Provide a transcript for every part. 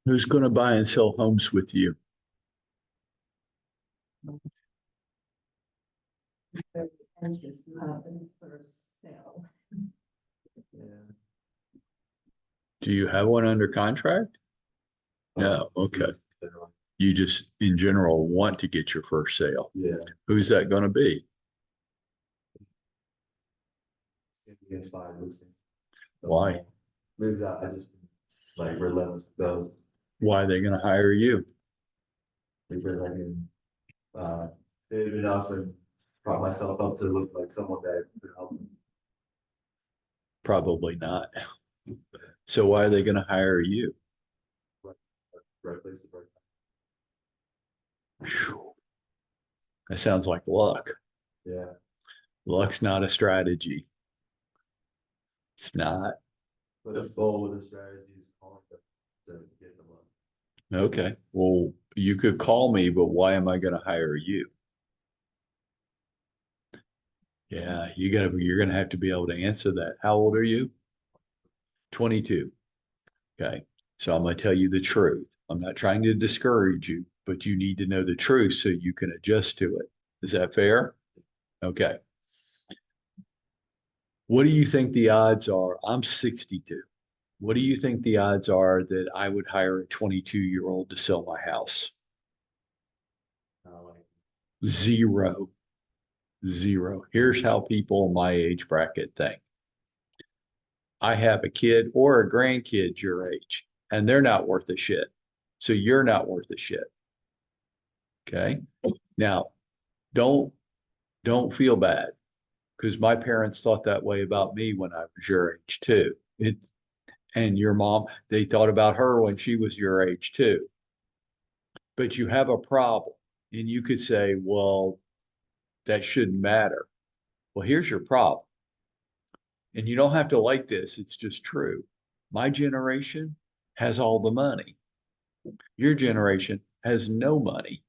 Who's going to buy and sell homes with you? Very anxious happens for sale. Yeah. Do you have one under contract? No, okay. You just, in general, want to get your first sale. Yeah. Who's that going to be? Inspired listening. Why? Moves out. I just like relentless go Why are they going to hire you? because I can save it up and prop myself up to look like someone that could help me. Probably not. So why are they going to hire you? Right place at the right time. Phew. That sounds like luck. Yeah. Luck's not a strategy. It's not. But the goal with the strategy is calling to get the money. Okay. Well, you could call me, but why am I going to hire you? Yeah, you're going to have to be able to answer that. How old are you? 22. Okay. So I'm going to tell you the truth. I'm not trying to discourage you, but you need to know the truth so you can adjust to it. Is that fair? Okay. What do you think the odds are? I'm 62. What do you think the odds are that I would hire a 22-year-old to sell my house? Like, Zero. Zero. Here's how people in my age bracket think. I have a kid or a grandkid your age, and they're not worth a shit. So you're not worth a shit. Okay. Now, don't don't feel bad because my parents thought that way about me when I was your age too. And your mom, they thought about her when she was your age too. But you have a problem, and you could say, well, that shouldn't matter. Well, here's your problem. And you don't have to like this, it's just true. My generation has all the money. Your generation has no money,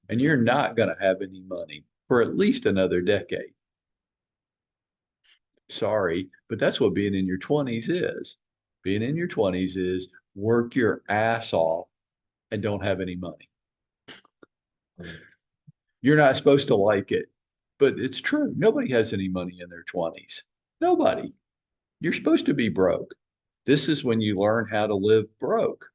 and you're not going to have any money for at least another decade. Sorry, but that's what being in your 20s is. Being in your 20s is work your ass off and don't have any money. You're not supposed to like it, but it's true. Nobody has any money in their 20s. Nobody. You're supposed to be broke. This is when you learn how to live broke.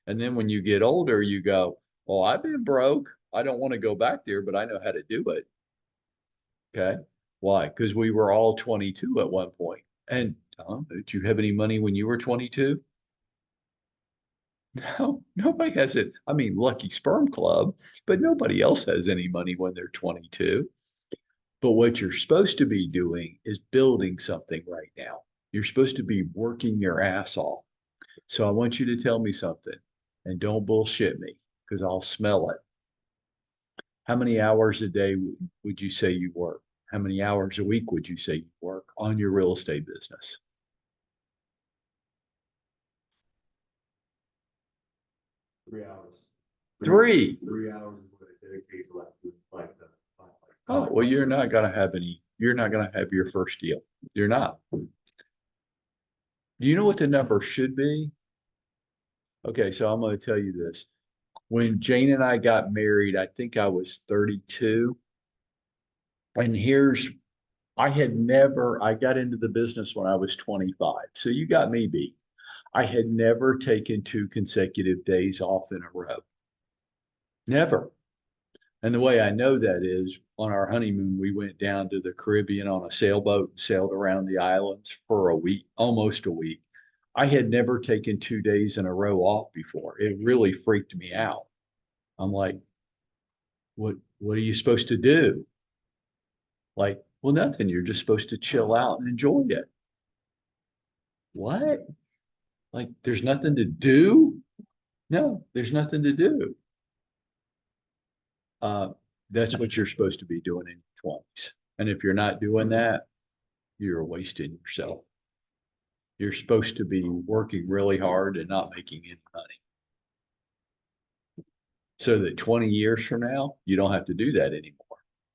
And then when you get older, you go, well, I've been broke. I don't want to go back there, but I know how to do it. Okay. Why? Because we were all 22 at one point. And did you have any money when you were 22? No, nobody has it. I mean, Lucky Sperm Club, but nobody else has any money when they're 22. But what you're supposed to be doing is building something right now. You're supposed to be working your ass off. So I want you to tell me something and don't bullshit me because I'll smell it. How many hours a day would you say you work? How many hours a week would you say you work on your real estate business? 3 hours. 3. 3 hours is what I dedicate to like the Oh, well, you're not going to have any, you're not going to have your first deal. You're not. Do you know what the number should be? Okay, so I'm going to tell you this. When Jane and I got married, I think I was 32. And I got into the business when I was 25. So you got me beat. I had never taken 2 consecutive days off in a row. Never. And the way I know that is on our honeymoon, we went down to the Caribbean on a sailboat and sailed around the islands for a week, almost a week. I had never taken 2 days in a row off before. It really freaked me out. I'm like, what are you supposed to do? Like, well, nothing. You're just supposed to chill out and enjoy it. What? Like, there's nothing to do? No, there's nothing to do. Uh, that's what you're supposed to be doing in your 20s. And if you're not doing that, you're wasting yourself. You're supposed to be working really hard and not making any money. So that 20 years from now, you don't have to do that anymore.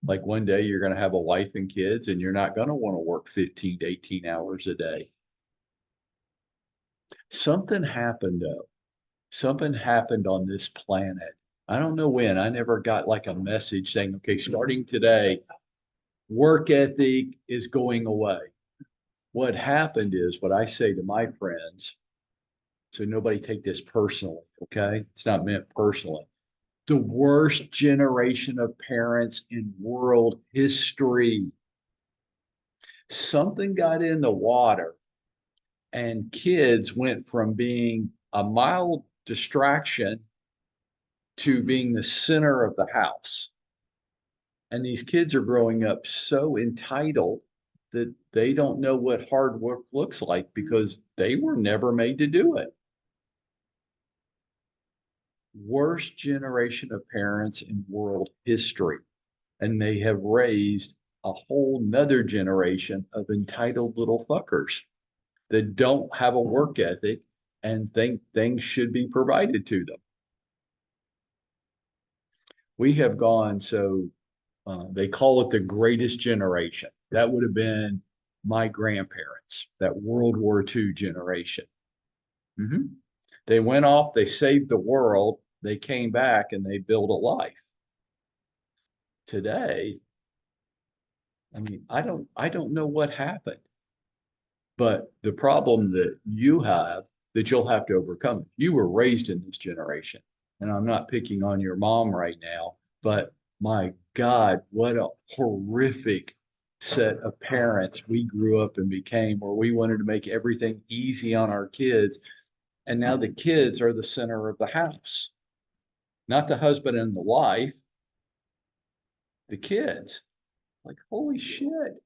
Like one day you're going to have a wife and kids and you're not going to want to work 15 to 18 hours a day. Something happened though. Something happened on this planet. I don't know when. I never got like a message saying, okay, starting today, work ethic is going away. What happened is what I say to my friends, so nobody take this personally, okay? It's not meant personally. The worst generation of parents in world history. Something got in the water and kids went from being a mild distraction to being the center of the house. And these kids are growing up so entitled that they don't know what hard work looks like because they were never made to do it. Worst generation of parents in world history. And they have raised a whole nother generation of entitled little fuckers that don't have a work ethic and think things should be provided to them. We have gone so they call it the greatest generation. That would have been my grandparents, that World War II generation. Mhm. They went off, they saved the world, they came back and they built a life. Today, I mean, I don't know what happened, but the problem that you have that you'll have to overcome, you were raised in this generation. And I'm not picking on your mom right now, but my God, what a horrific set of parents we grew up and became, where we wanted to make everything easy on our kids. And now the kids are the center of the house, not the husband and the wife, the kids. Like, holy shit,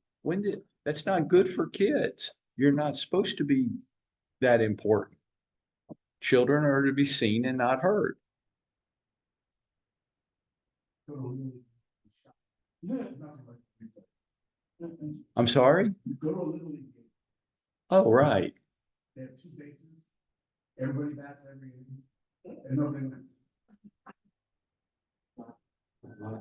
that's not good for kids. You're not supposed to be that important. Children are to be seen and not heard. I'm sorry? You go to a little league game, Oh, right. they have two bases, everybody bats every inning, and nobody wins.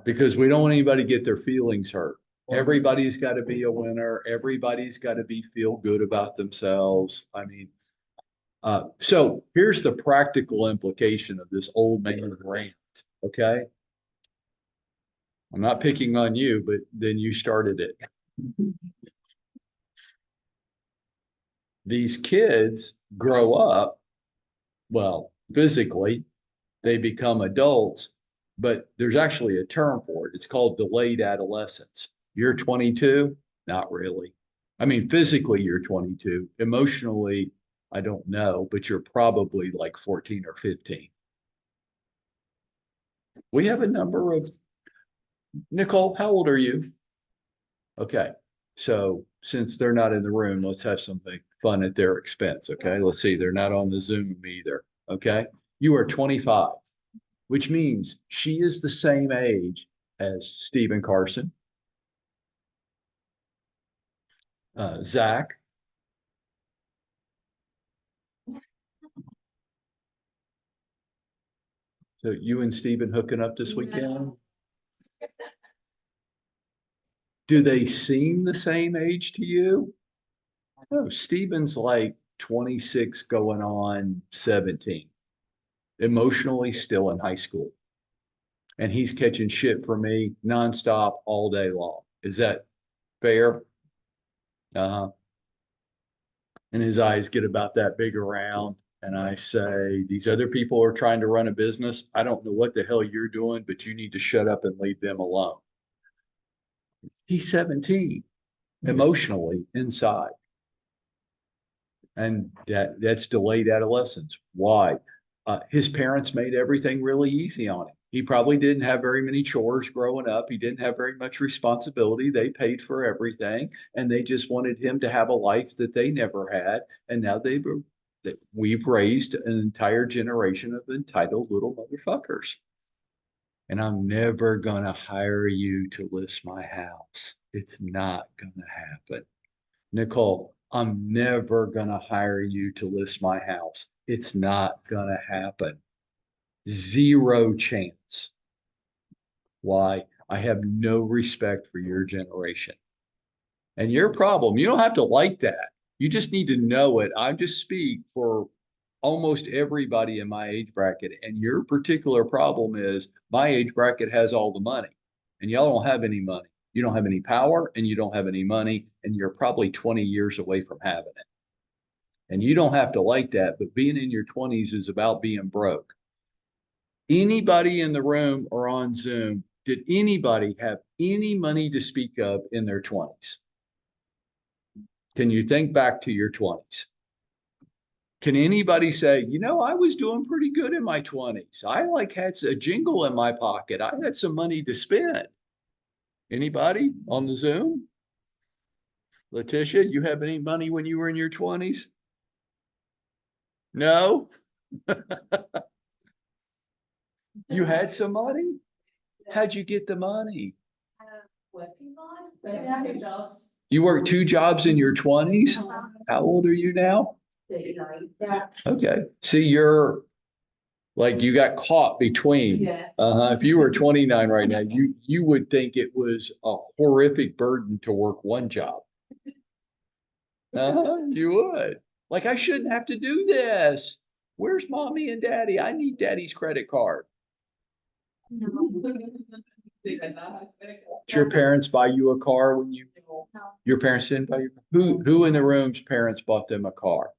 Because we don't want anybody to get their feelings hurt. Everybody's got to be a winner. Everybody's got to feel good about themselves. I mean, so here's the practical implication of this old man rant, okay? I'm not picking on you, but then you started it. These kids grow up, well, physically, they become adults, but there's actually a term for it. It's called delayed adolescence. You're 22? Not really. I mean, physically, you're 22. Emotionally, I don't know, but you're probably like 14 or 15. We have a number of, Nicole, how old are you? Okay. So since they're not in the room, let's have something fun at their expense. Okay. Let's see. They're not on the Zoom either. Okay. You are 25, which means she is the same age as Stephen Carson, Zach. So you and Stephen hooking up this weekend? Do they seem the same age to you? Oh, Stephen's like 26 going on 17, emotionally still in high school. And he's catching shit for me nonstop all day long. Is that fair? Uh-huh. And his eyes get about that big around. And I say, these other people are trying to run a business. I don't know what the hell you're doing, but you need to shut up and leave them alone. He's 17 emotionally inside. And that's delayed adolescence. Why? His parents made everything really easy on him. He probably didn't have very many chores growing up. He didn't have very much responsibility. They paid for everything, and they just wanted him to have a life that they never had. And now we've raised an entire generation of entitled little motherfuckers. And I'm never gonna hire you to list my house. It's not gonna happen. Nicole, I'm never gonna hire you to list my house. It's not gonna happen. Zero chance. Why? I have no respect for your generation. And your problem, you don't have to like that. You just need to know it. I just speak for almost everybody in my age bracket. And your particular problem is my age bracket has all the money and y'all don't have any money. You don't have any power and you don't have any money, and you're probably 20 years away from having it. And you don't have to like that, but being in your 20s is about being broke. Anybody in the room or on Zoom, did anybody have any money to speak of in their 20s? Can you think back to your 20s? Can anybody say, you know, I was doing pretty good in my 20s. I like had a jingle in my pocket. I had some money to spend. Anybody on the Zoom? Letitia, you have any money when you were in your 20s? No? You had some money? How'd you get the money? Working on, but I have 2 jobs. You worked 2 jobs in your 20s? How old are you now? 39. Yeah. Okay. See, you're like you got caught between. Yeah. If you were 29 right now, you would think it was a horrific burden to work 1 job. You would. Like, I shouldn't have to do this. Where's mommy and daddy? I need daddy's credit card. No. Did your parents buy you a car when you, No. your parents didn't buy you? Who in the room's parents bought them a car?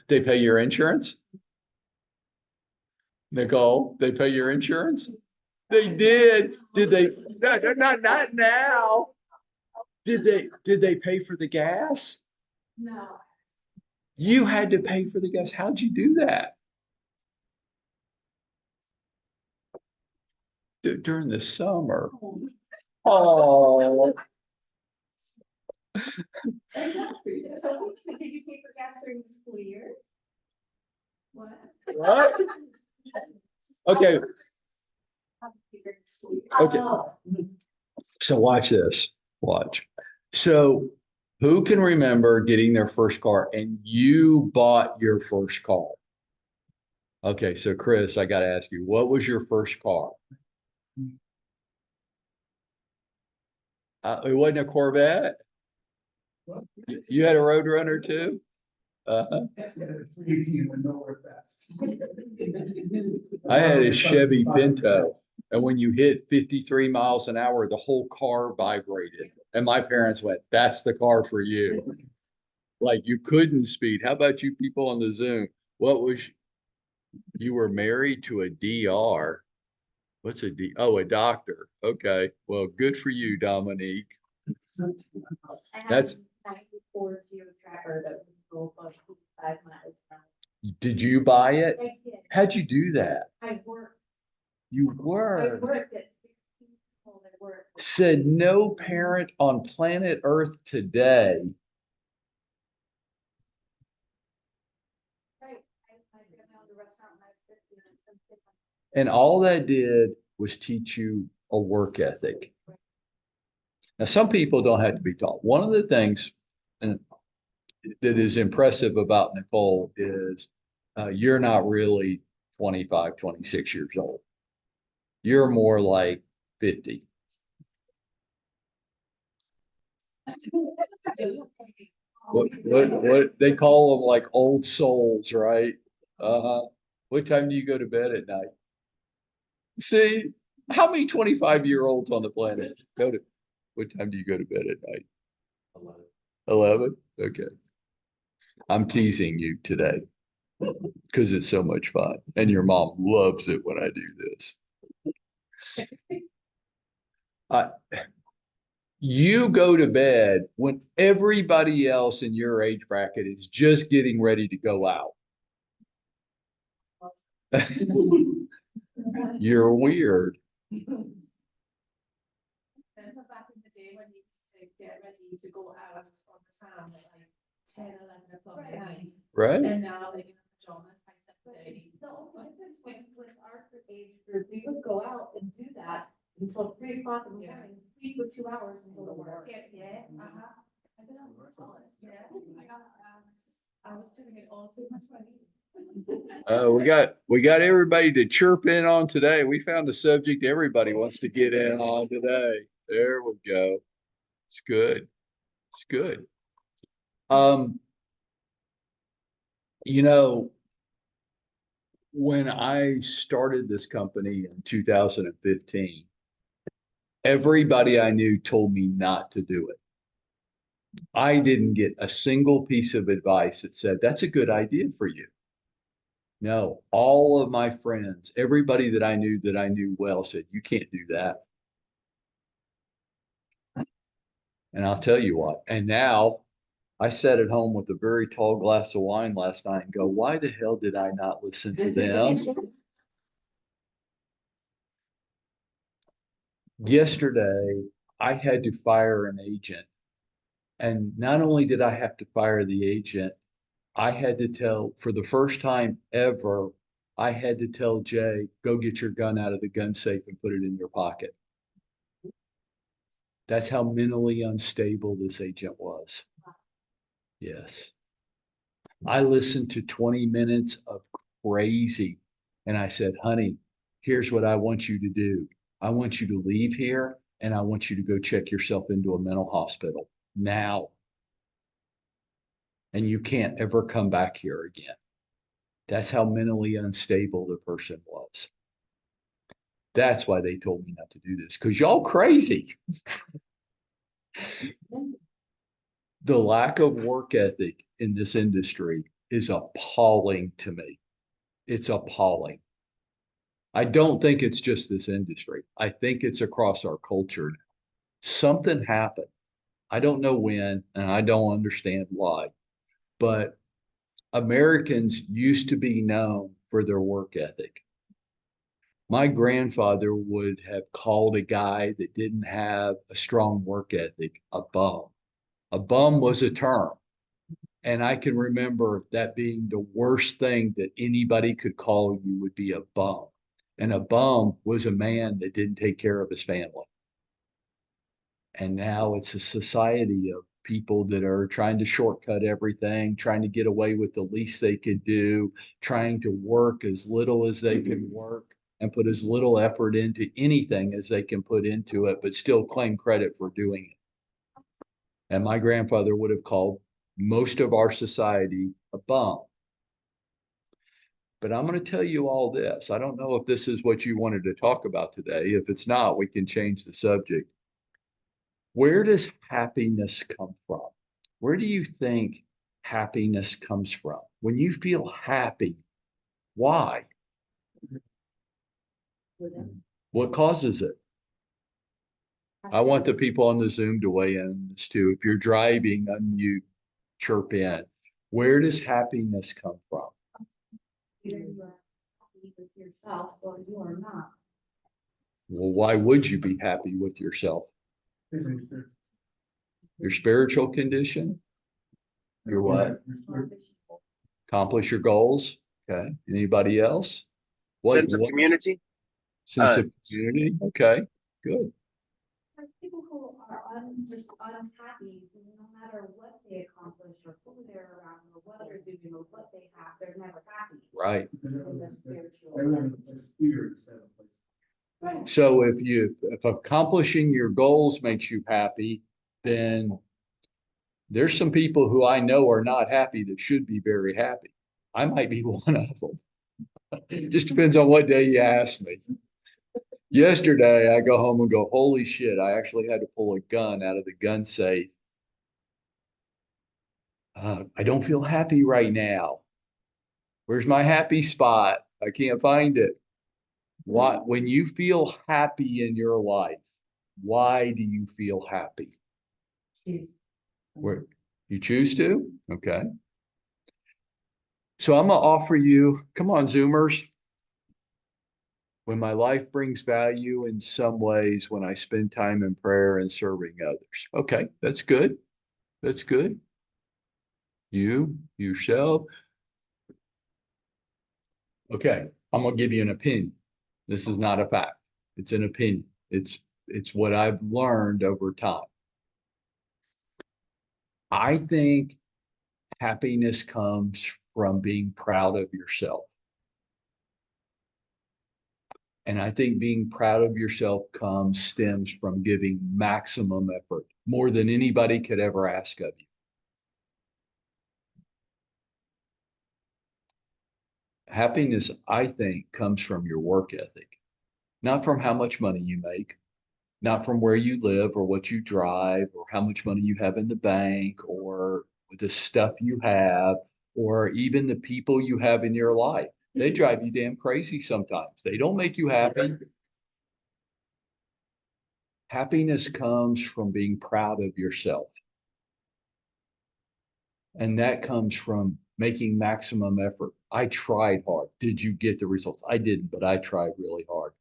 They pay your insurance? Nicole, they pay your insurance? They did. Did they? Not now. Did they pay for the gas? No. You had to pay for the gas. How'd you do that? During the summer. Oh, Exactly. So did you pay for gas during the school year? What? what? Okay. Okay. Oh. So watch this. Watch. So who can remember getting their first car and you bought your first car? Okay, so Chris, I got to ask you, what was your first car? It wasn't a Corvette. Well, You had a Roadrunner too? that's got a 318 with nowhere fast. I had a Chevy Pinto, and when you hit 53 miles an hour, the whole car vibrated. And my parents went, "That's the car for you." Like you couldn't speed. How about you people on the Zoom? What was you were married to a DR? What's a D? Oh, a doctor. Okay. Well, good for you, Dominique. I have That's- a 94 Geo Tracker that was go above 5 miles per hour. Did you buy it? I did. How'd you do that? I worked. You I were. worked at 16 people that worked. Said no parent on planet Earth today. Right. I owned a restaurant when I was 15 and some kids. And all that did was teach you a work ethic. Now, some people don't have to be taught. One of the things that is impressive about Nicole is you're not really 25, 26 years old. You're more like 50. What they call them like old souls, right? What time do you go to bed at night? See, how many 25-year-olds on the planet go to, what time do you go to bed at night? 11? Okay. I'm teasing you today because it's so much fun. And your mom loves it when I do this. You go to bed when everybody else in your age bracket is just getting ready to go out. You're weird. Remember back in the day when you used to get ready to go out all the time at like 10, 11 o'clock at night, Right? and now they're in pajamas by 7:30. The only difference with our age group, we would go out and do that until 3 o'clock in the Yeah. morning, sleep for 2 hours and go to work. Yeah, I did all the college, yeah. I was doing it all through my 20s. We got everybody to chirp in on today. We found a subject everybody wants to get in on today. There we go. It's good. It's good. Um, you know, when I started this company in 2015, everybody I knew told me not to do it. I didn't get a single piece of advice that said, that's a good idea for you. No, all of my friends, everybody that I knew well said, you can't do that. And I'll tell you what, and now I sat at home with a very tall glass of wine last night and go, why the hell did I not listen to them? Yesterday, I had to fire an agent. And not only did I have to fire the agent, I had to tell, for the first time ever, I had to tell Jay, go get your gun out of the gun safe and put it in your pocket. That's how mentally unstable this agent was. Yes. I listened to 20 minutes of crazy. And I said, honey, here's what I want you to do. I want you to leave here and I want you to go check yourself into a mental hospital now. And you can't ever come back here again. That's how mentally unstable the person was. That's why they told me not to do this, because y'all crazy. The lack of work ethic in this industry is appalling to me. It's appalling. I don't think it's just this industry. I think it's across our culture now. Something happened. I don't know when, and I don't understand why, but Americans used to be known for their work ethic. My grandfather would have called a guy that didn't have a strong work ethic a bum. A bum was a term. And I can remember that being the worst thing that anybody could call you would be a bum. And a bum was a man that didn't take care of his family. And now it's a society of people that are trying to shortcut everything, trying to get away with the least they could do, trying to work as little as they can work and put as little effort into anything as they can put into it, but still claim credit for doing it. And my grandfather would have called most of our society a bum. But I'm going to tell you all this. I don't know if this is what you wanted to talk about today. If it's not, we can change the subject. Where does happiness come from? Where do you think happiness comes from? When you feel happy, why? What causes it? I want the people on the Zoom to weigh in on this too. If you're driving, unmute, chirp in. Where does happiness come from? Either you are happy with yourself or you are not. Well, why would you be happy with yourself? Your spiritual condition? Your what? Accomplish your goals? Okay. Anybody else? Sense of community. Sense of community? Okay, good. There are people who are just unhappy, no matter what they accomplish or who they're around or what they're doing or what they have, they're never happy. Right. In the spiritual. Everyone is fear instead of place. Right. So if accomplishing your goals makes you happy, then there's some people who I know are not happy that should be very happy. I might be one of them. It just depends on what day you ask me. Yesterday, I go home and go, holy shit, I actually had to pull a gun out of the gun safe. I don't feel happy right now. Where's my happy spot? I can't find it. When you feel happy in your life, why do you feel happy? Choose. Where you choose to? Okay. So I'm gonna offer you, come on, Zoomers. When my life brings value in some ways, when I spend time in prayer and serving others. Okay, that's good. That's good. You, yourself. Okay, I'm gonna give you an opinion. This is not a fact. It's an opinion. It's what I've learned over time. I think happiness comes from being proud of yourself. And I think being proud of yourself stems from giving maximum effort, more than anybody could ever ask of you. Happiness, I think, comes from your work ethic, not from how much money you make, not from where you live or what you drive or how much money you have in the bank or the stuff you have or even the people you have in your life. They drive you damn crazy sometimes. They don't make you happy. Happiness comes from being proud of yourself. And that comes from making maximum effort. I tried hard. Did you get the results? I didn't, but I tried really hard.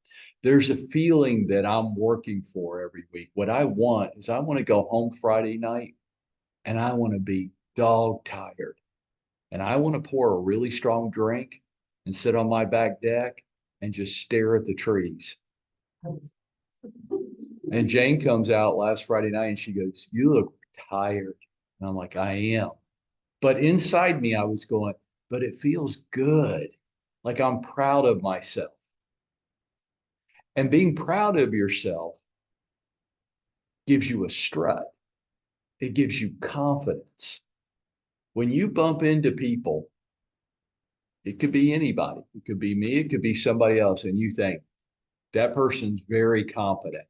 There's a feeling that I'm working for every week. What I want is I want to go home Friday night and I want to be dog tired. And I want to pour a really strong drink and sit on my back deck and just stare at the trees. And Jane comes out last Friday night and she goes, "You look tired." And I'm like, "I am." But inside me, I was going, "But it feels good." Like I'm proud of myself. And being proud of yourself gives you a strut. It gives you confidence. When you bump into people, it could be anybody. It could be me. It could be somebody else. And you think that person's very confident.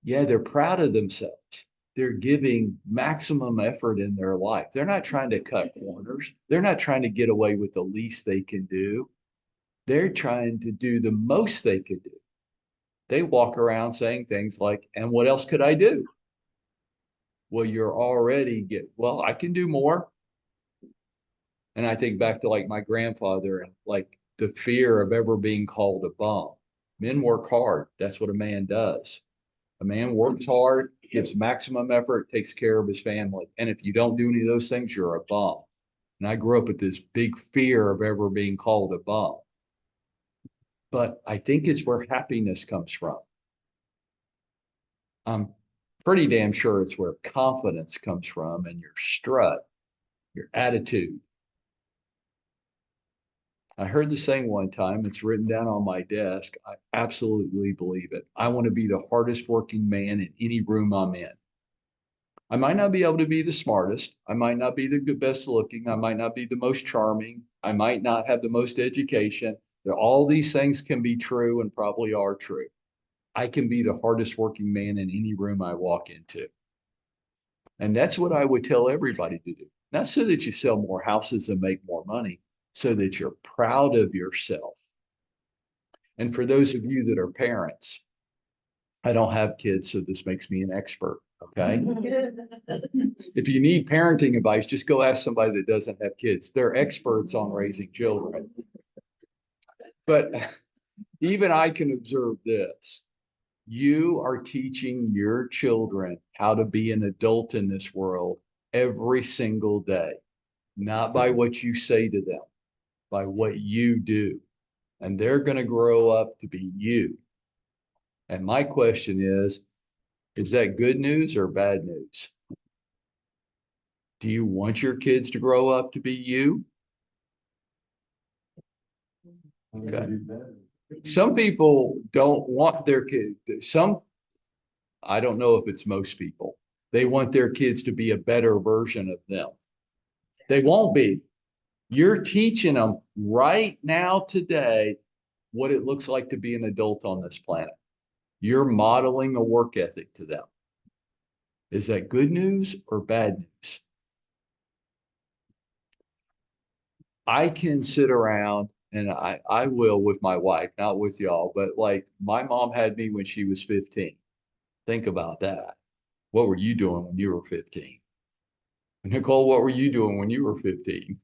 Yeah, they're proud of themselves. They're giving maximum effort in their life. They're not trying to cut corners. They're not trying to get away with the least they can do. They're trying to do the most they could do. They walk around saying things like, "And what else could I do?" Well, you're already well, I can do more. And I think back to like my grandfather and like the fear of ever being called a bum. Men work hard. That's what a man does. A man works hard, gives maximum effort, takes care of his family. And if you don't do any of those things, you're a bum. And I grew up with this big fear of ever being called a bum. But I think it's where happiness comes from. I'm pretty damn sure it's where confidence comes from and your strut, your attitude. I heard this saying one time, it's written down on my desk. I absolutely believe it. I want to be the hardest working man in any room I'm in. I might not be able to be the smartest. I might not be the best looking. I might not be the most charming. I might not have the most education. All these things can be true and probably are true. I can be the hardest working man in any room I walk into. And that's what I would tell everybody to do. Not so that you sell more houses and make more money, so that you're proud of yourself. And for those of you that are parents, I don't have kids, so this makes me an expert. Okay. If you need parenting advice, just go ask somebody that doesn't have kids. They're experts on raising children. But even I can observe this. You are teaching your children how to be an adult in this world every single day, not by what you say to them, by what you do. And they're going to grow up to be you. And my question is that good news or bad news? Do you want your kids to grow up to be you? Okay. Some people don't want their kids, I don't know if it's most people, they want their kids to be a better version of them. They won't be. You're teaching them right now, today, what it looks like to be an adult on this planet. You're modeling a work ethic to them. Is that good news or bad news? I can sit around and I will with my wife, not with y'all, but like my mom had me when she was 15. Think about that. What were you doing when you were 15? Nicole, what were you doing when you were 15?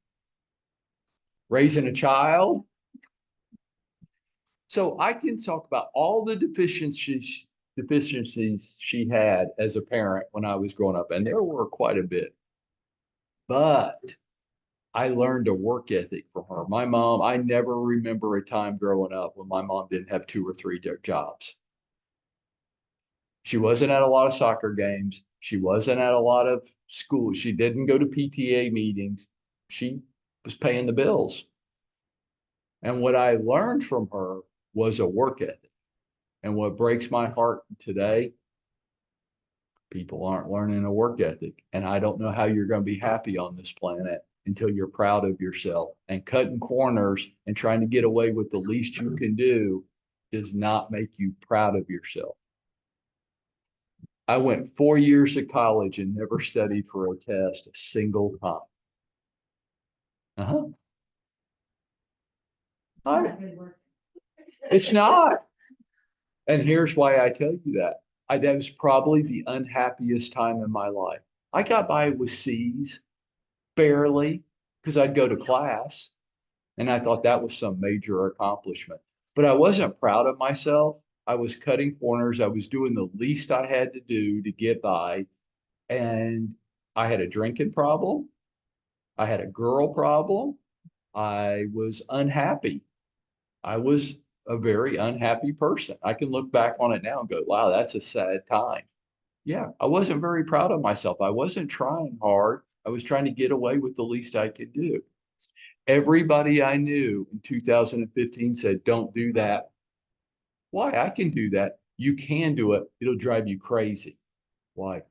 Raising a child? So I can talk about all the deficiencies she had as a parent when I was growing up, and there were quite a bit. But I learned a work ethic from her. My mom, I never remember a time growing up when my mom didn't have 2 or 3 jobs. She wasn't at a lot of soccer games. She wasn't at a lot of school. She didn't go to PTA meetings. She was paying the bills. And what I learned from her was a work ethic. And what breaks my heart today, people aren't learning a work ethic. And I don't know how you're going to be happy on this planet until you're proud of yourself. And cutting corners and trying to get away with the least you can do does not make you proud of yourself. I went 4 years of college and never studied for a test a single time. Uh-huh. It's not good work. It's not. And here's why I tell you that. That was probably the unhappiest time in my life. I got by with C's, barely, because I'd go to class. And I thought that was some major accomplishment. But I wasn't proud of myself. I was cutting corners. I was doing the least I had to do to get by. And I had a drinking problem. I had a girl problem. I was unhappy. I was a very unhappy person. I can look back on it now and go, wow, that's a sad time. Yeah, I wasn't very proud of myself. I wasn't trying hard. I was trying to get away with the least I could do. Everybody I knew in 2015 said, don't do that. Why? I can do that. You can do it. It'll drive you crazy. Why?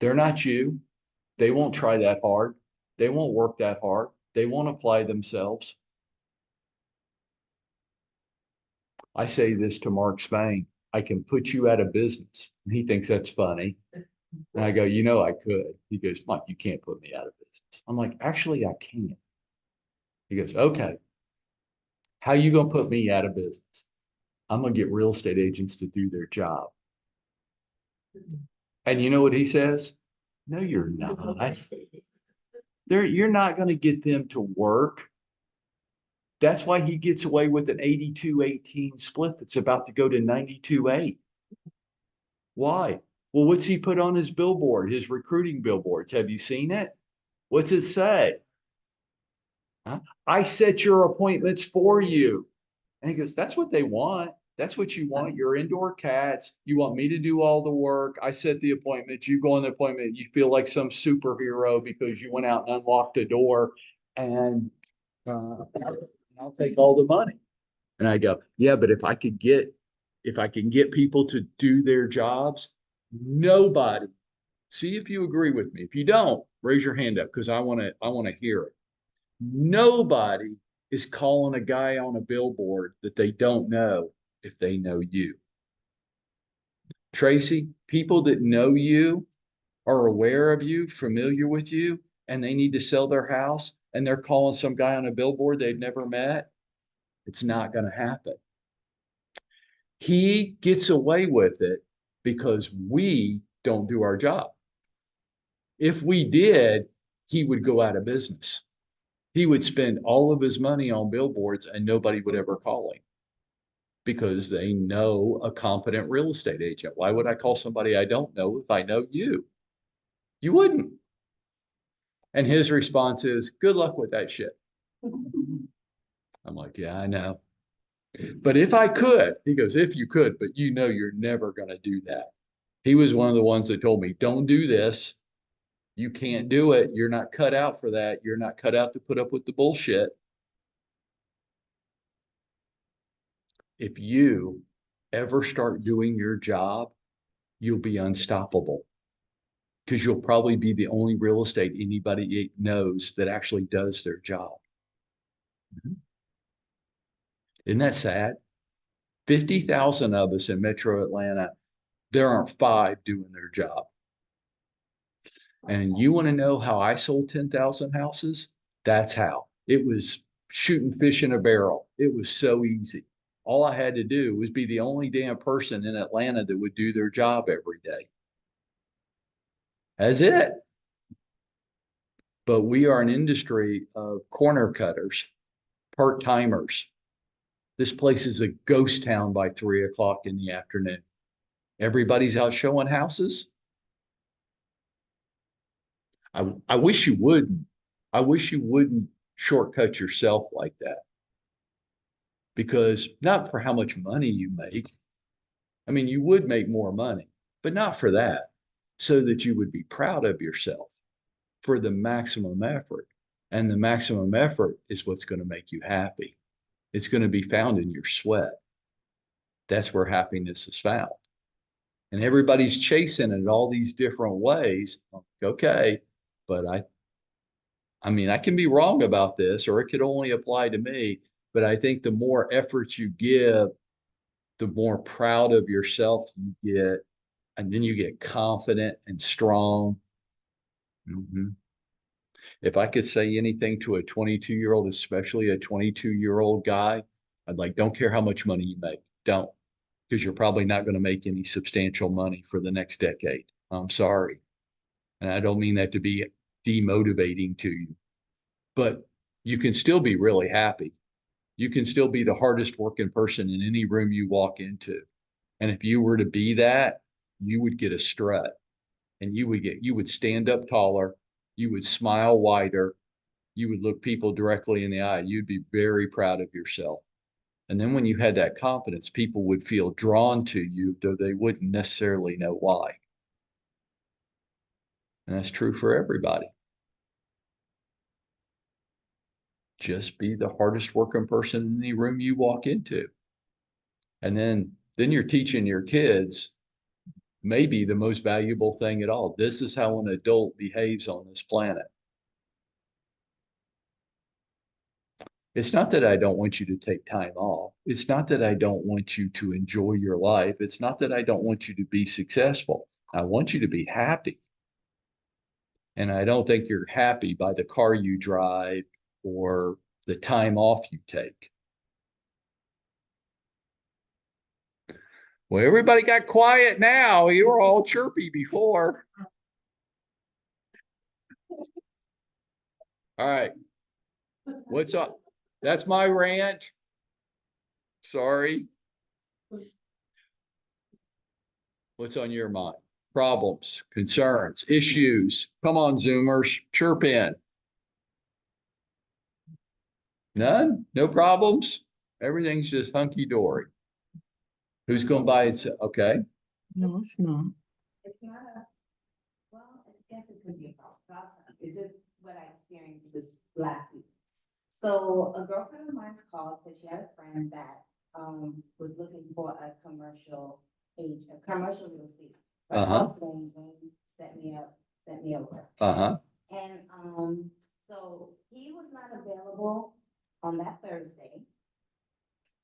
They're not you. They won't try that hard. They won't work that hard. They won't apply themselves. I say this to Mark Spain. I can put you out of business. And he thinks that's funny. And I go, you know, I could. He goes, Mike, you can't put me out of business. I'm like, actually, I can. He goes, okay. How you going to put me out of business? I'm going to get real estate agents to do their job. And you know what he says? No, you're not. You're not going to get them to work. That's why he gets away with an 82-18 split that's about to go to 92-8. Why? Well, what's he put on his billboard, his recruiting billboards? Have you seen it? What's it say? Huh? I set your appointments for you. And he goes, that's what they want. That's what you want. You're indoor cats. You want me to do all the work. I set the appointment. You go on the appointment. You feel like some superhero because you went out and unlocked a door and I'll take all the money. And I go, yeah, but if I can get people to do their jobs, nobody, see if you agree with me. If you don't, raise your hand up because I want to hear it. Nobody is calling a guy on a billboard that they don't know if they know you. Tracy, people that know you are aware of you, familiar with you, and they need to sell their house and they're calling some guy on a billboard they've never met. It's not going to happen. He gets away with it because we don't do our job. If we did, he would go out of business. He would spend all of his money on billboards and nobody would ever call him because they know a competent real estate agent. Why would I call somebody I don't know if I know you? You wouldn't. And his response is, good luck with that shit. I'm like, yeah, I know. But if I could, he goes, if you could, but you know you're never going to do that. He was one of the ones that told me, don't do this. You can't do it. You're not cut out for that. You're not cut out to put up with the bullshit. If you ever start doing your job, you'll be unstoppable because you'll probably be the only real estate anybody knows that actually does their job. Isn't that sad? 50,000 of us in Metro Atlanta, there aren't 5 doing their job. And you want to know how I sold 10,000 houses? That's how. It was shooting fish in a barrel. It was so easy. All I had to do was be the only damn person in Atlanta that would do their job every day. That's it. But we are an industry of corner cutters, part-timers. This place is a ghost town by 3 o'clock in the afternoon. Everybody's out showing houses. I wish you wouldn't. I wish you wouldn't shortcut yourself like that. Because not for how much money you make. I mean, you would make more money, but not for that. So that you would be proud of yourself for the maximum effort. And the maximum effort is what's going to make you happy. It's going to be found in your sweat. That's where happiness is found. And everybody's chasing it all these different ways. Okay, but I mean, I can be wrong about this, or it could only apply to me, but I think the more effort you give, the more proud of yourself you get, and then you get confident and strong. Mhm. If I could say anything to a 22-year-old, especially a 22-year-old guy, I'd like, don't care how much money you make. Don't, because you're probably not going to make any substantial money for the next decade. I'm sorry. And I don't mean that to be demotivating to you, but you can still be really happy. You can still be the hardest working person in any room you walk into. And if you were to be that, you would get a strut, and you would stand up taller, you would smile wider, you would look people directly in the eye. You'd be very proud of yourself. And then when you had that confidence, people would feel drawn to you, though they wouldn't necessarily know why. And that's true for everybody. Just be the hardest working person in any room you walk into. And then you're teaching your kids maybe the most valuable thing at all. This is how an adult behaves on this planet. It's not that I don't want you to take time off. It's not that I don't want you to enjoy your life. It's not that I don't want you to be successful. I want you to be happy. And I don't think you're happy by the car you drive or the time off you take. Well, everybody got quiet now. You were all chirpy before. All right. What's up? That's my rant. Sorry. What's on your mind? Problems, concerns, issues. Come on, Zoomers, chirp in. None? No problems? Everything's just hunky-dory. Who's going to buy it? Okay. No, it's not. It's not a, well, I guess it could be a problem. So I'll tell you, it's just what I experienced this last week. So a girlfriend of mine's called, said she had a friend that was looking for a commercial real estate. So I called Dwayne, set me over. Uh-huh. And so he was not available on that Thursday.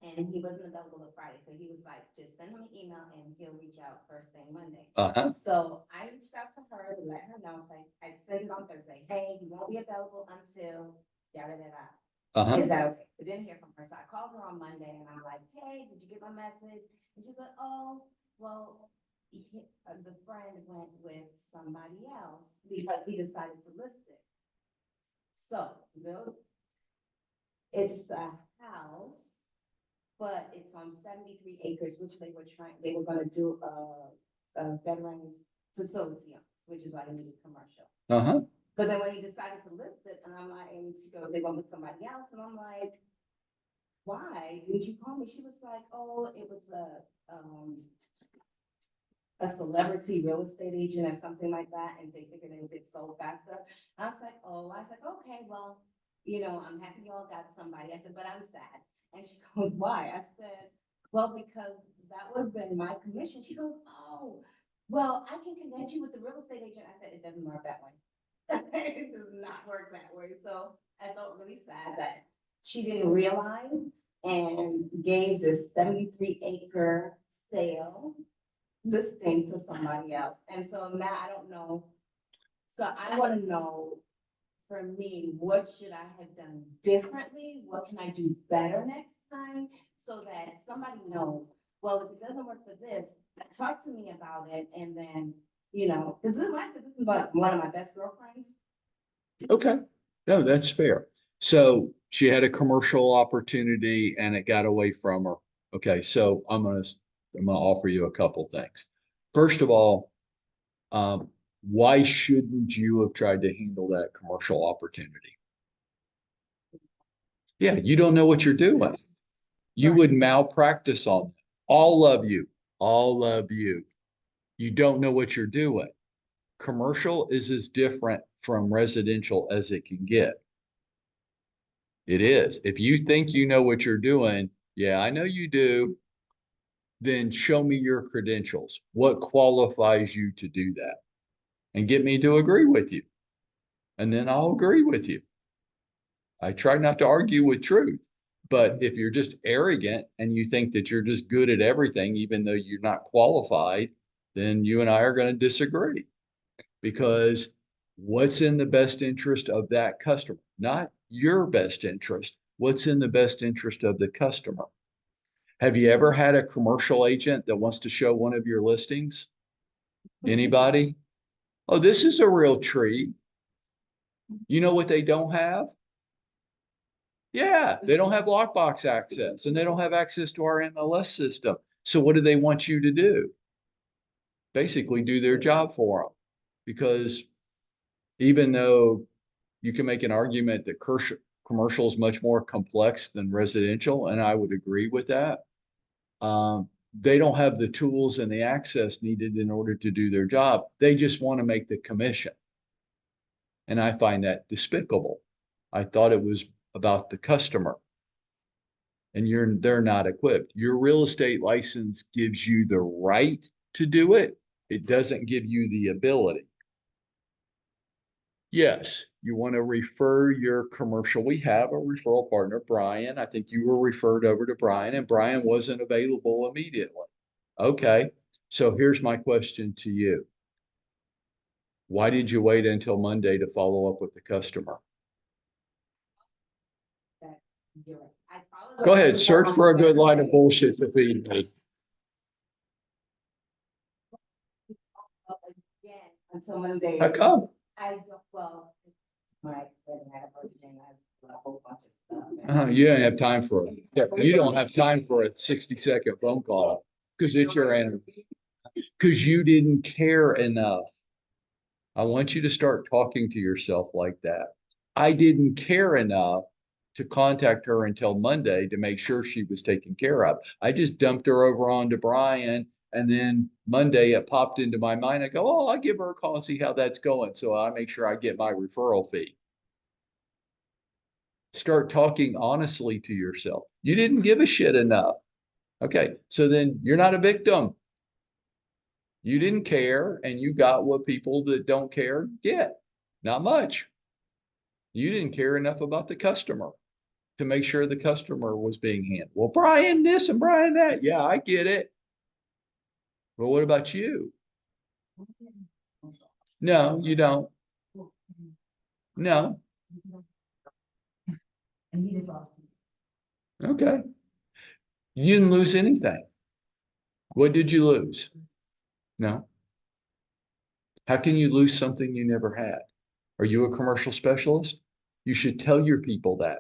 And he wasn't available on Friday. So he was like, just send him an email and he'll reach out first thing Monday. Uh-huh. So I reached out to her to let her know. So I sent it on Thursday. Hey, he won't be available until da da da da. Uh-huh. Is that okay? I didn't hear from her. So I called her on Monday and I'm like, hey, did you get my message? And she's like, oh, well, the friend went with somebody else because he decided to list it. So it's a house, but it's on 73 acres, which they were gonna do a veterans facility on, which is why they needed commercial. Uh-huh. But then when he decided to list it, and I'm like, and she goes, they went with somebody else, and I'm like, why didn't you call me? She was like, oh, it was a celebrity real estate agent or something like that, and they figured they would get sold faster. I was like, okay, well, I'm happy y'all got somebody. I said, but I'm sad. And she goes, why? I said, well, because that would have been my commission. She goes, oh, well, I can connect you with the real estate agent. I said, it doesn't work that way. It does not work that way. So I felt really sad that she didn't realize and gave this 73-acre sale listing to somebody else. And so now I don't know. So I want to know, for me, what should I have done differently? What can I do better next time so that somebody knows, well, if it doesn't work for this, talk to me about it. And then, because this is like one of my best girlfriends. Okay. No, that's fair. So she had a commercial opportunity and it got away from her. Okay, so I'm gonna offer you a couple things. First of all, why shouldn't you have tried to handle that commercial opportunity? Yeah, you don't know what you're doing. You would malpractice on them. All of you, all of you. You don't know what you're doing. Commercial is as different from residential as it can get. It is. If you think you know what you're doing, yeah, I know you do, then show me your credentials. What qualifies you to do that? And get me to agree with you. And then I'll agree with you. I try not to argue with truth. But if you're just arrogant and you think that you're just good at everything, even though you're not qualified, then you and I are going to disagree. Because what's in the best interest of that customer? Not your best interest. What's in the best interest of the customer? Have you ever had a commercial agent that wants to show one of your listings? Anybody? Oh, this is a real treat. You know what they don't have? Yeah, they don't have lockbox access and they don't have access to our MLS system. So what do they want you to do? Basically do their job for them. Because even though you can make an argument that commercial is much more complex than residential, and I would agree with that. They don't have the tools and the access needed in order to do their job. They just want to make the commission. And I find that despicable. I thought it was about the customer. And they're not equipped. Your real estate license gives you the right to do it. It doesn't give you the ability. Yes, you want to refer your commercial. We have a referral partner, Brian. I think you were referred over to Brian, and Brian wasn't available immediately. Okay, so here's my question to you. Why did you wait until Monday to follow up with the customer? You're right. I followed Go up ahead, with search her for a on good line of Thursday. bullshit to feed me. Again, until Monday. How come? I don't, well, my brother had a first name, I have a whole bunch of stuff. You don't have time for it. You don't have time for a 60-second phone call because it's your enemy. Because you didn't care enough. I want you to start talking to yourself like that. I didn't care enough to contact her until Monday to make sure she was taken care of. I just dumped her over onto Brian. And then Monday it popped into my mind. I go, oh, I'll give her a call and see how that's going. So I make sure I get my referral fee. Start talking honestly to yourself. You didn't give a shit enough. Okay, so then you're not a victim. You didn't care and you got what people that don't care get. Not much. You didn't care enough about the customer to make sure the customer was being handled. Well, Brian this and Brian that. Yeah, I get it. Well, what about you? No, you don't. No. And he just lost me. Okay. You didn't lose anything. What did you lose? No. How can you lose something you never had? Are you a commercial specialist? You should tell your people that.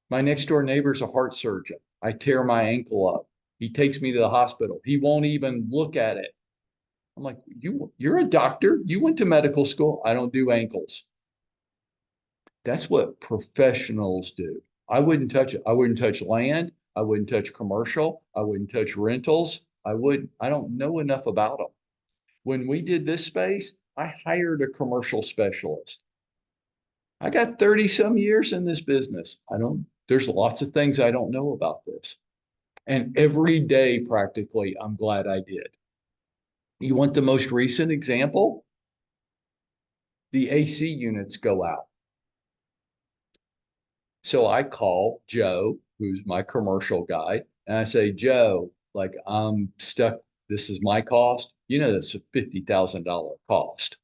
My next door neighbor's a heart surgeon. I tear my ankle up. He takes me to the hospital. He won't even look at it. I'm like, you're a doctor. You went to medical school. I don't do ankles. That's what professionals do. I wouldn't touch it. I wouldn't touch land. I wouldn't touch commercial. I wouldn't touch rentals. I don't know enough about them. When we did this space, I hired a commercial specialist. I got 30 some years in this business. There's lots of things I don't know about this. And every day, practically, I'm glad I did. You want the most recent example? The AC units go out. So I call Joe, who's my commercial guy, and I say, Joe, like I'm stuck. This is my cost. You know, that's a $50,000 cost.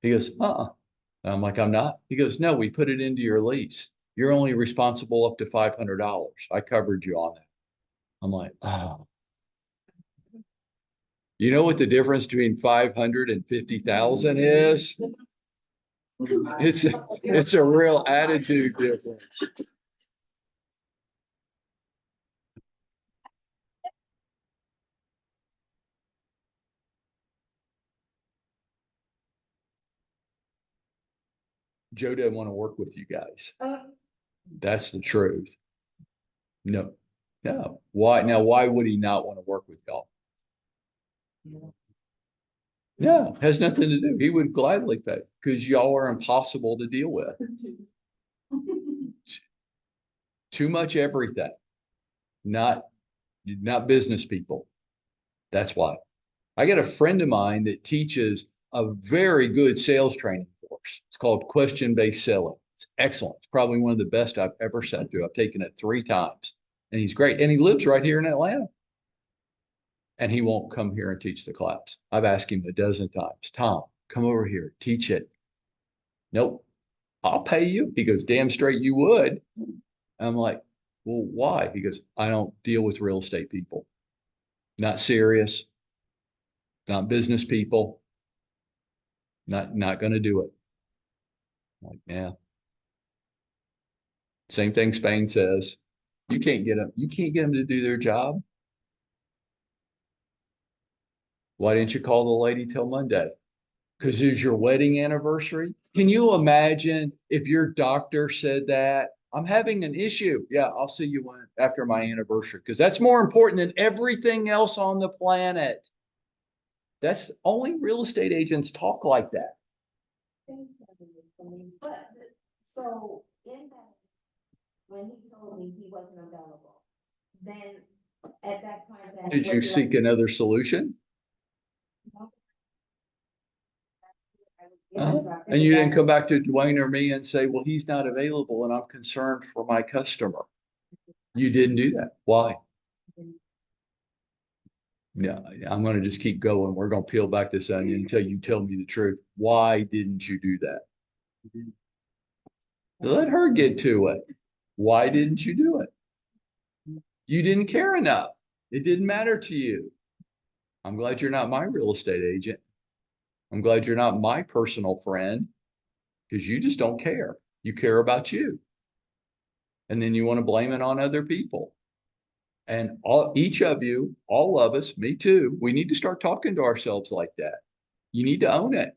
He goes, I'm like, I'm not. He goes, no, we put it into your lease. You're only responsible up to $500. I covered you on that. I'm like, oh. You know what the difference between 500 and 50,000 is? It's a real attitude difference. Joe doesn't want to work with you guys. That's the truth. No. Why? Now, why would he not want to work with y'all? Yeah, has nothing to do. He would gladly pay because y'all are impossible to deal with. Too much everything. Not business people. That's why. I got a friend of mine that teaches a very good sales training course. It's called question-based selling. It's excellent. It's probably one of the best I've ever sat through. I've taken it 3 times and he's great. And he lives right here in Atlanta. And he won't come here and teach the class. I've asked him a dozen times, Tom, come over here, teach it. Nope, I'll pay you. He goes, damn straight you would. I'm like, well, why? He goes, I don't deal with real estate people. Not serious, not business people. Not going to do it. I'm like, yeah. Same thing Spain says. You can't get them to do their job. Why didn't you call the lady till Monday? Because it's your wedding anniversary. Can you imagine if your doctor said that? I'm having an issue. Yeah, I'll see you after my anniversary because that's more important than everything else on the planet. That's only real estate agents talk like that. But, so in that, when he told me he wasn't available, then at that point. then Did what you do I seek do? another solution? Yeah, so I And you figured didn't that come was- back to Dwayne or me and say, well, he's not available and I'm concerned for my customer. You didn't do that. Why? Yeah, I'm going to just keep going. We're going to peel back this onion until you tell me the truth. Why didn't you do that? Let her get to it. Why didn't you do it? You didn't care enough. It didn't matter to you. I'm glad you're not my real estate agent. I'm glad you're not my personal friend because you just don't care. You care about you. And then you want to blame it on other people. And each of you, all of us, me too, we need to start talking to ourselves like that. You need to own it.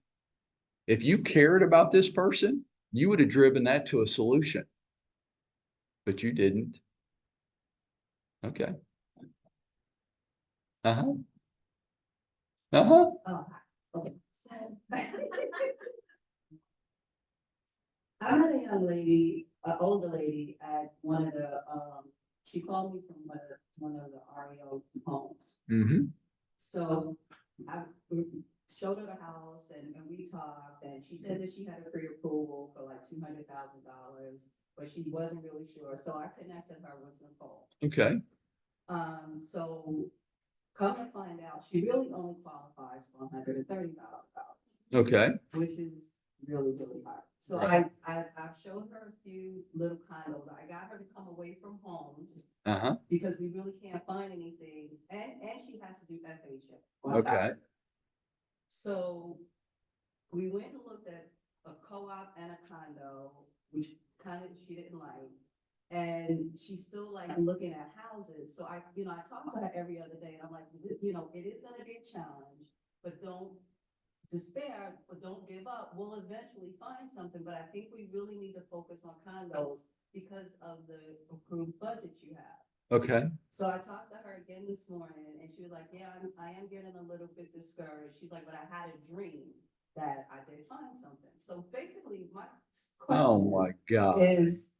If you cared about this person, you would have driven that to a solution. But you didn't. Okay. Uh-huh. Uh-huh. Oh, okay, so. I met a young lady, an older lady at one of the, she called me from one of the REO homes. Mm-hmm. So I showed her the house and we talked and she said that she had a pre-approval for like $200,000, but she wasn't really sure. So I connected her with Nicole. Okay. So come to find out, she really only qualifies for $130,000. Okay. Which is really, really hard. So Right. I've showed her a few little condos. I got her to come away from homes Uh-huh. because we really can't find anything. And she has to do FHA. on top. Okay. So we went and looked at a co-op and a condo, which kind of she didn't like. And she's still like looking at houses. So I talk to her every other day and I'm like, it is gonna be a challenge, but don't despair, but don't give up. We'll eventually find something, but I think we really need to focus on condos because of the approved budget you have. Okay. So I talked to her again this morning and she was like, yeah, I am getting a little bit discouraged. She's like, but I had a dream that I did find something. So basically my Oh question my God. is,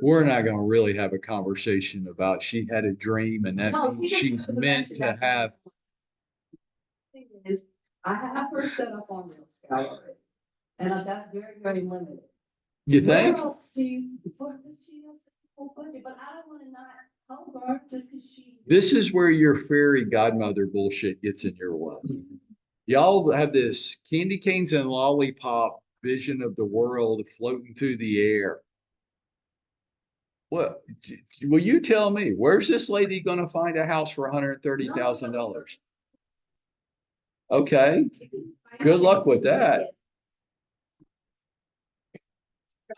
We're not going to really have a conversation about she had a dream and that no, means she she's just meant to have. Thing is, I have her set up on Real Sky already, and that's very, very limited. You think? Where else do you, because she has a full budget, but I don't want to not help her just because she. This is where your fairy godmother bullshit gets in your way. Y'all have this candy canes and lollipop vision of the world floating through the air. What will you tell me? Where's this lady going to find a house for $130,000? Okay, good luck with that.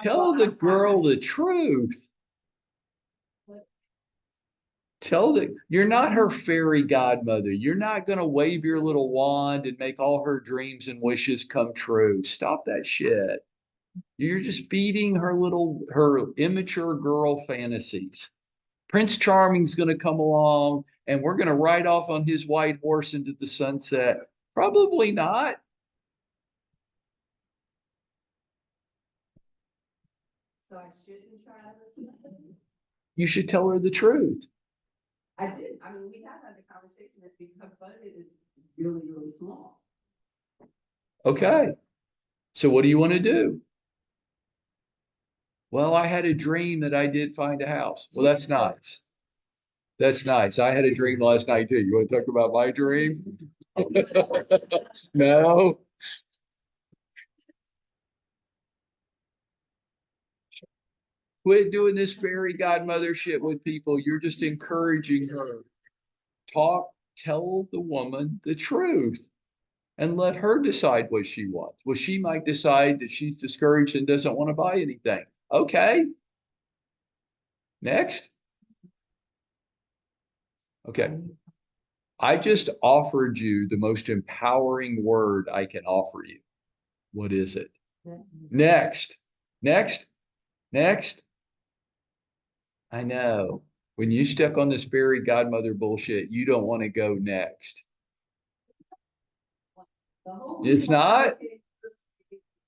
Tell the girl the truth. You're not her fairy godmother. You're not going to wave your little wand and make all her dreams and wishes come true. Stop that shit. You're just feeding her immature girl fantasies. Prince Charming's going to come along and we're going to ride off on his white horse into the sunset. Probably not. So I shouldn't try to listen to her. You should tell her the truth. I did, I mean, we have had the conversation that her budget is really, really small. Okay. So what do you want to do? Well, I had a dream that I did find a house. Well, that's nice. That's nice. I had a dream last night too. You want to talk about my dream? No. Quit doing this fairy godmother shit with people. You're just encouraging her. Tell the woman the truth and let her decide what she wants. Well, she might decide that she's discouraged and doesn't want to buy anything. Okay. Next. Okay. I just offered you the most empowering word I can offer you. What is it? Next. Next. Next. I know. When you step on this fairy godmother bullshit, you don't want to go next. The whole It's reason why I not? did-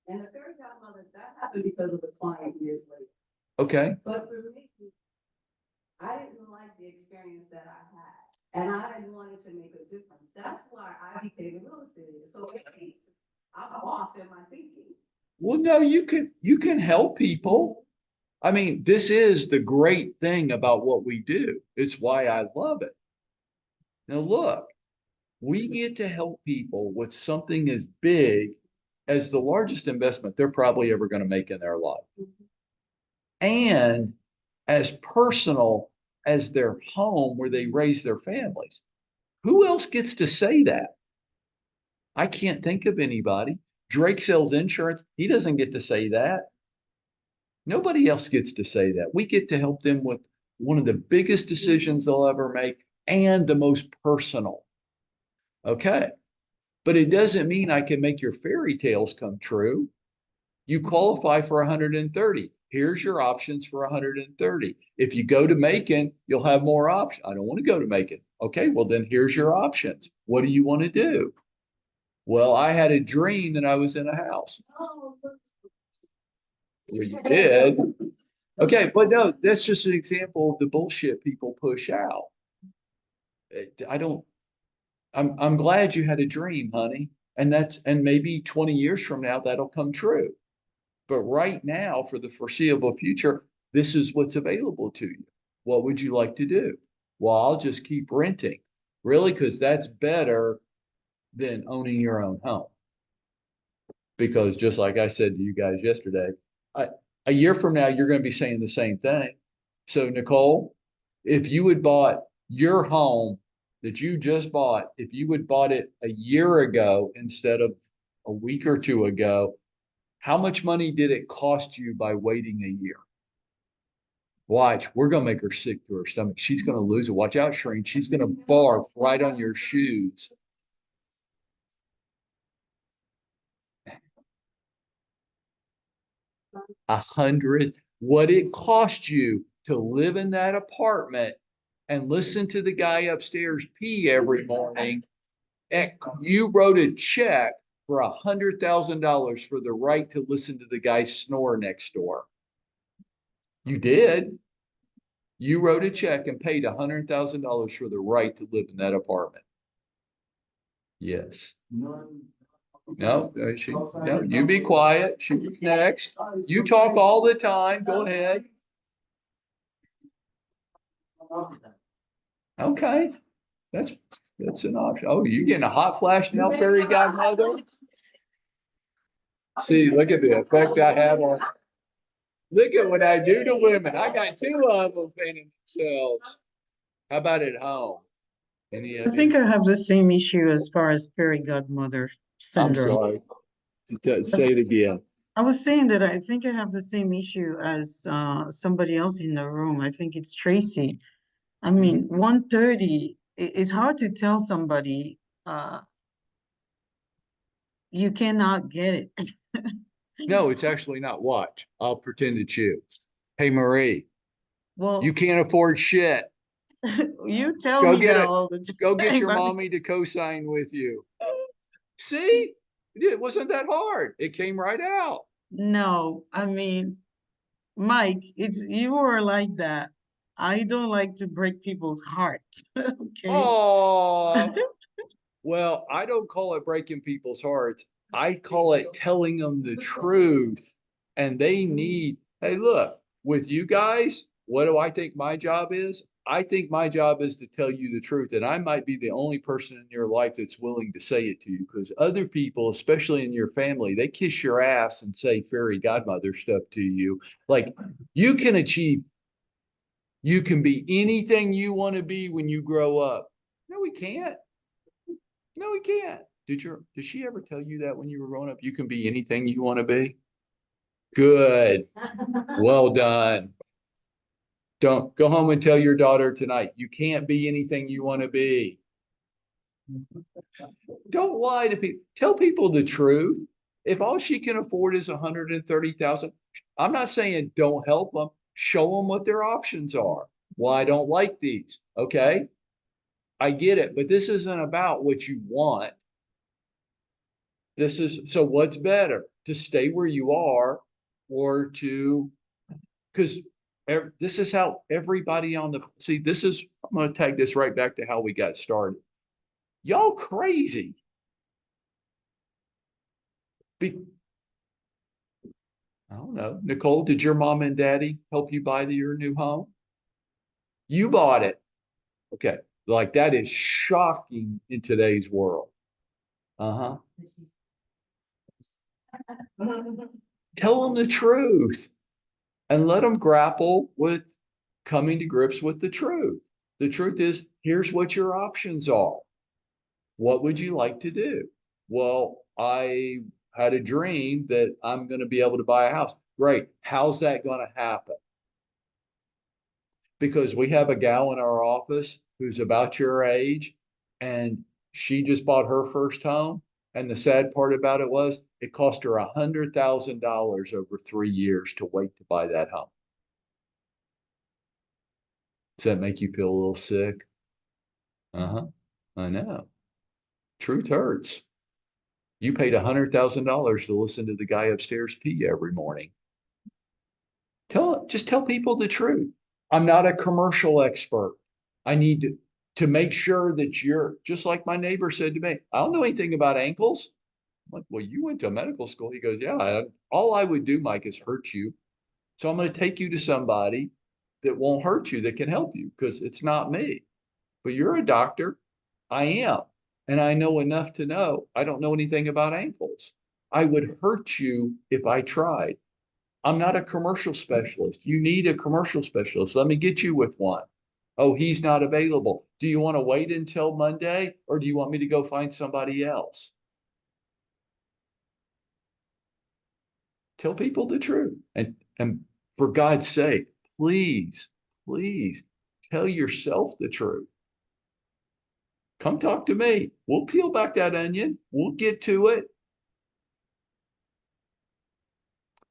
And the fairy godmother, that happened because of the client years later. Okay. But for me, I didn't like the experience that I had, and I wanted to make a difference. That's why I became a real estate agent. So maybe I'm off in my thinking. Well, no, you can help people. I mean, this is the great thing about what we do. It's why I love it. Now look, we get to help people with something as big as the largest investment they're probably ever going to make in their life. And as personal as their home where they raise their families. Who else gets to say that? I can't think of anybody. Drake sells insurance. He doesn't get to say that. Nobody else gets to say that. We get to help them with one of the biggest decisions they'll ever make and the most personal. Okay. But it doesn't mean I can make your fairy tales come true. You qualify for 130. Here's your options for 130. If you go to Macon, you'll have more options. I don't want to go to Macon. Okay, well then here's your options. What do you want to do? Well, I had a dream that I was in a house. Oh, Well, you did. Okay, but no, that's just an example of the bullshit people push out. I don't, I'm glad you had a dream, honey. And maybe 20 years from now, that'll come true. But right now, for the foreseeable future, this is what's available to you. What would you like to do? Well, I'll just keep renting. Really? Because that's better than owning your own home. Because just like I said to you guys yesterday, a year from now, you're going to be saying the same thing. So, Nicole, if you had bought your home that you just bought, if you had bought it a year ago instead of a week or two ago, how much money did it cost you by waiting a year? Watch, we're gonna make her sick to her stomach. She's gonna lose it. Watch out, Shreen. She's gonna barf right on your shoes. 100. What it cost you to live in that apartment and listen to the guy upstairs pee every morning, and you wrote a check for $100,000 for the right to listen to the guy snore next door. You did. You wrote a check and paid $100,000 for the right to live in that apartment. Yes. No, no, you be quiet. She was next. You talk all the time. Go ahead. Okay. That's an option. Oh, you getting a hot flash now, fairy godmother? See, look at the effect I have on. Look at what I do to women. I got two of them painting themselves. How about at home? Any I of think you? I have the same issue as far as fairy godmother I'm syndrome. sorry. Say it again. I was saying that I think I have the same issue as somebody else in the room. I think it's Tracy. I mean, 130, it's hard to tell somebody you cannot get it. No, it's actually not. Watch. I'll pretend it's you. Hey, Marie, Well, you can't afford shit. you tell Go me get that it. all the Go get time. your I mean, mommy to co-sign with you. See? It wasn't that hard. It came right out. no, I mean, Mike, it's you are like that. I don't like to break people's hearts. Okay. Oh, well, I don't call it breaking people's hearts. I call it telling them the truth. And they need, Hey, look, with you guys, what do I think my job is? I think my job is to tell you the truth, and I might be the only person in your life that's willing to say it to you, because other people, especially in your family, they kiss your ass and say fairy godmother stuff to you. Like, you can achieve, you can be anything you want to be when you grow up. No, we can't. No, we can't. Did she ever tell you that when you were growing up? You can be anything you want to be? Good. Well done. Don't go home and tell your daughter tonight, you can't be anything you want to be. Don't lie to people. Tell people the truth. If all she can afford is 130,000, I'm not saying don't help them. Show them what their options are. Well, I don't like these. Okay. I get it, but this isn't about what you want. This is, so what's better, to stay where you are or to, because this is how everybody on the, see, this is, I'm going to tag this right back to how we got started. Y'all crazy. I don't know. Nicole, did your mom and daddy help you buy your new home? You bought it. Okay. Like, that is shocking in today's world. Uh-huh. Tell them the truth and let them grapple with coming to grips with the truth. The truth is, here's what your options are. What would you like to do? Well, I had a dream that I'm going to be able to buy a house. Great. How's that going to happen? Because we have a gal in our office who's about your age, and she just bought her first home. And the sad part about it was it cost her $100,000 over 3 years to wait to buy that home. Does that make you feel a little sick? Uh-huh. I know. Truth hurts. You paid $100,000 to listen to the guy upstairs pee every morning. Just tell people the truth. I'm not a commercial expert. I need to make sure that you're just like my neighbor said to me. I don't know anything about ankles. I'm like, well, you went to medical school. He goes, yeah, all I would do, Mike, is hurt you. So I'm going to take you to somebody that won't hurt you, that can help you, because it's not me. But you're a doctor. I am. And I know enough to know I don't know anything about ankles. I would hurt you if I tried. I'm not a commercial specialist. You need a commercial specialist. Let me get you with one. Oh, he's not available. Do you want to wait until Monday, or do you want me to go find somebody else? Tell people the truth. And for God's sake, please, please tell yourself the truth. Come talk to me. We'll peel back that onion. We'll get to it.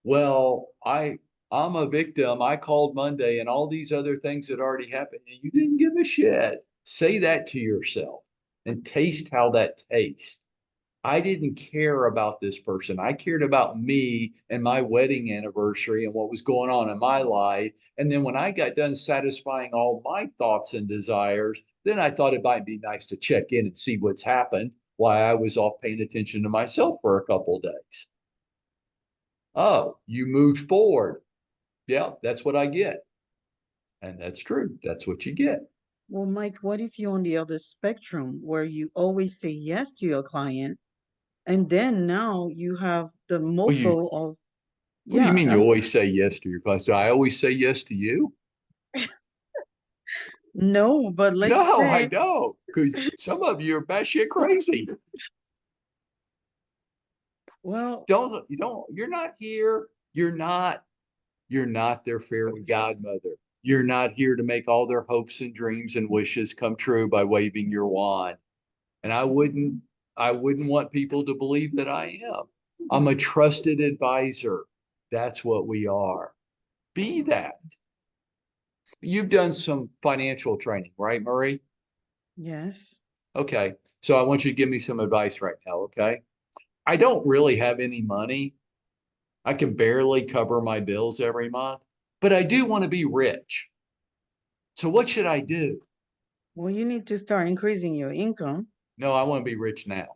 Well, I'm a victim. I called Monday and all these other things had already happened and you didn't give a shit. Say that to yourself and taste how that tastes. I didn't care about this person. I cared about me and my wedding anniversary and what was going on in my life. And then when I got done satisfying all my thoughts and desires, then I thought it might be nice to check in and see what's happened while I was off paying attention to myself for a couple of days. Oh, you moved forward. Yeah, that's what I get. And that's true. That's what you get. Well, Mike, what if you're on the other spectrum where you always say yes to your client, and then now you have the Well, mofo of, what do you yeah, mean you always say yes to your clients? So I always say yes to you? no, but let's No, I say, don't. Because some of you are batshit crazy. well, You're not here. You're not their fairy godmother. You're not here to make all their hopes and dreams and wishes come true by waving your wand. And I wouldn't want people to believe that I am. I'm a trusted advisor. That's what we are. Be that. You've done some financial training, right, Murray? yes. Okay. So I want you to give me some advice right now, okay? I don't really have any money. I can barely cover my bills every month, but I do want to be rich. So what should I do? Well, you need to start increasing your income. No, I want to be rich now.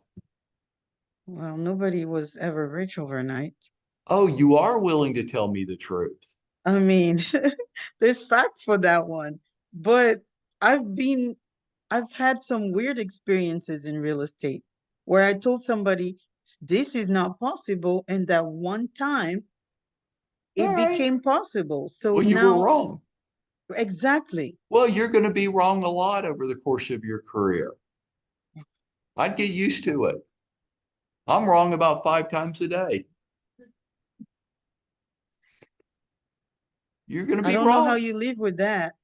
Well, nobody was ever rich overnight. Oh, you are willing to tell me the truth. I mean, there's facts for that one. But I've been, I've had some weird experiences in real estate where I told somebody this is not possible, and that one time All it right. became possible. So Well, you were now, wrong. exactly. Well, you're going to be wrong a lot over the course of your career. I'd get used to it. I'm wrong about 5 times a day. You're going to I be don't know how wrong. you live with that.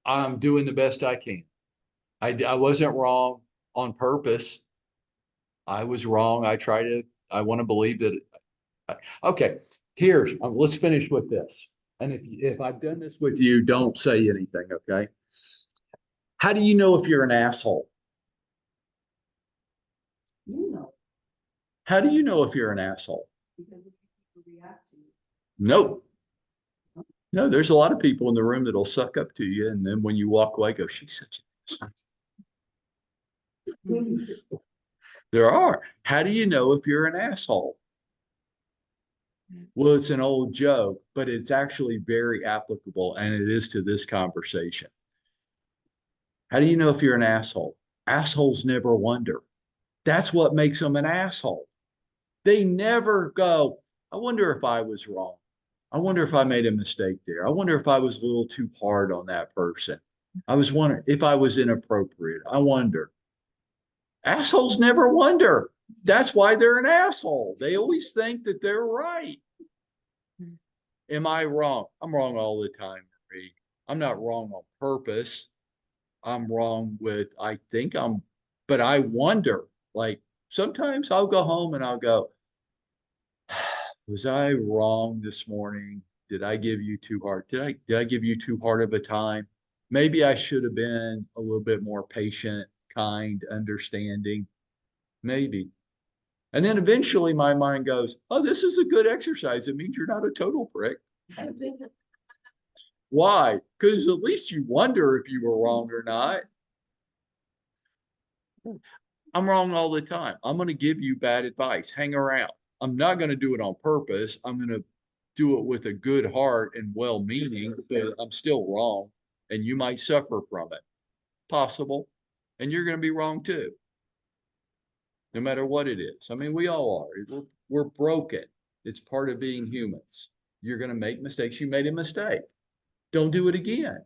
I'm doing the best I can. I wasn't wrong on purpose. I was wrong. I want to believe that. Okay, let's finish with this. And if I've done this with you, don't say anything, okay? How do you know if you're an asshole? You know, How do you know if you're an asshole? because of people react to you. Nope. No, there's a lot of people in the room that'll suck up to you, and then when you walk away, go, she's such an asshole. There are. How do you know if you're an asshole? Well, it's an old joke, but it's actually very applicable, and it is to this conversation. How do you know if you're an asshole? Assholes never wonder. That's what makes them an asshole. They never go, I wonder if I was wrong. I wonder if I made a mistake there. I wonder if I was a little too hard on that person. I was wondering if I was inappropriate. I wonder. Assholes never wonder. That's why they're an asshole. They always think that they're right. Am I wrong? I'm wrong all the time, Marie. I'm not wrong on purpose. I'm wrong I think but I wonder. Like sometimes I'll go home and I'll go, was I wrong this morning? Did I give you too hard? Did I give you too hard of a time? Maybe I should have been a little bit more patient, kind, understanding. Maybe. And then eventually my mind goes, oh, this is a good exercise. It means you're not a total prick. Why? Because at least you wonder if you were wrong or not. I'm wrong all the time. I'm going to give you bad advice. Hang around. I'm not going to do it on purpose. I'm going to do it with a good heart and well-meaning, but I'm still wrong. And you might suffer from it. Possible. And you're going to be wrong too. No matter what it is. I mean, we all are. We're broken. It's part of being humans. You're going to make mistakes. You made a mistake. Don't do it again.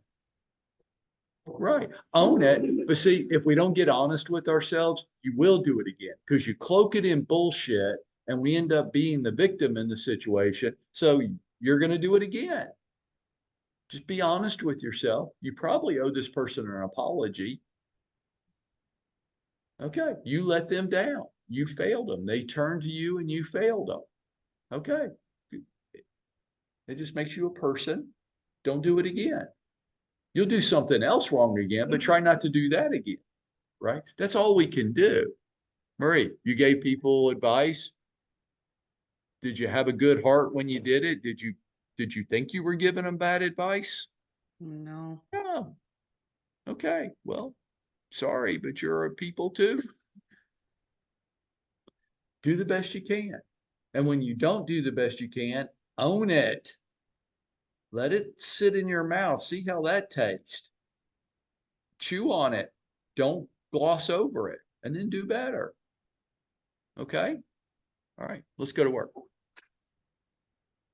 Right. Own it. But see, if we don't get honest with ourselves, you will do it again because you cloak it in bullshit and we end up being the victim in the situation. So you're going to do it again. Just be honest with yourself. You probably owe this person an apology. Okay. You let them down. You failed them. They turned to you and you failed them. Okay. It just makes you a person. Don't do it again. You'll do something else wrong again, but try not to do that again. Right? That's all we can do. Marie, you gave people advice. Did you have a good heart when you did it? Did you think you were giving them bad advice? No. No. Okay. Well, sorry, but you're a people too. Do the best you can. And when you don't do the best you can, own it. Let it sit in your mouth. See how that tastes. Chew on it. Don't gloss over it and then do better. Okay? All right, let's go to work.